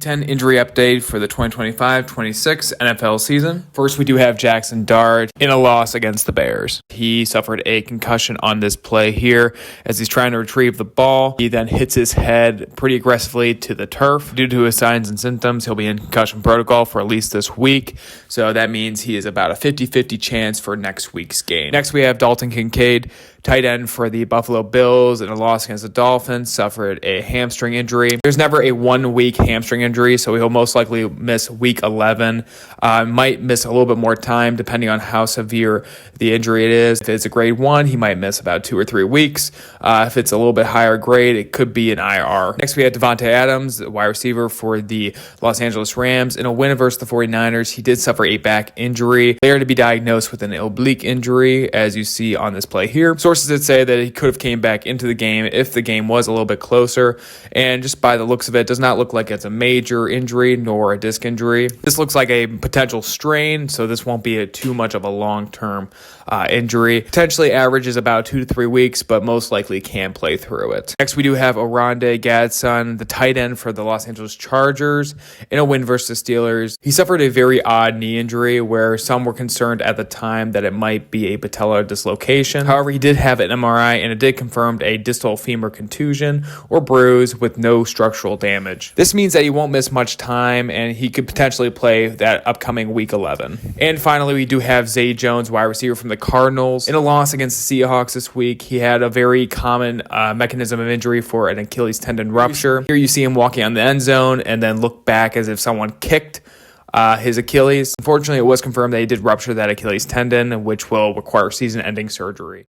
Week 10 injury update for the 2025-26 NFL season. First, we do have Jaxson Dart in a loss against the Bears. He suffered a concussion on this play here as he's trying to retrieve the ball. He then hits his head pretty aggressively to the turf. Due to his signs and symptoms, he'll be in concussion protocol for at least this week. So that means he is about a 50-50 chance for next week's game. Next, we have Dalton Kincaid, tight end for the Buffalo Bills, in a loss against the Dolphins, suffered a hamstring injury. There's never a 1 week hamstring injury, so he'll most likely miss week 11. Might miss a little bit more time depending on how severe the injury it is. If it's a grade 1, he might miss about 2 or 3 weeks. If it's a little bit higher grade, it could be an IR. Next, we have Davante Adams, the wide receiver for the Los Angeles Rams. In a win versus the 49ers, he did suffer a back injury. They are to be diagnosed with an oblique injury, as you see on this play here. Sources did say that he could have came back into the game if the game was a little bit closer, and just by the looks of it, does not look like it's a major injury nor a disc injury. This looks like a potential strain, so this won't be too much of a long-term injury. Potentially averages about 2 to 3 weeks, but most likely can play through it. Next, we do have Jaxson, the tight end for the Los Angeles Chargers, in a win versus the Steelers. He suffered a very odd knee injury where some were concerned at the time that it might be a patellar dislocation. However, he did have an MRI, and it did confirm a distal femur contusion or bruise with no structural damage. This means that he won't miss much time, and he could potentially play that upcoming week 11. And finally, we do have Zay Jones, wide receiver from the Cardinals, in a loss against the Seahawks this week. He had a very common mechanism of injury for an Achilles tendon rupture. Here you see him walking on the end zone and then look back as if someone kicked his Achilles. Unfortunately, it was confirmed that he did rupture that Achilles tendon, which will require season-ending surgery.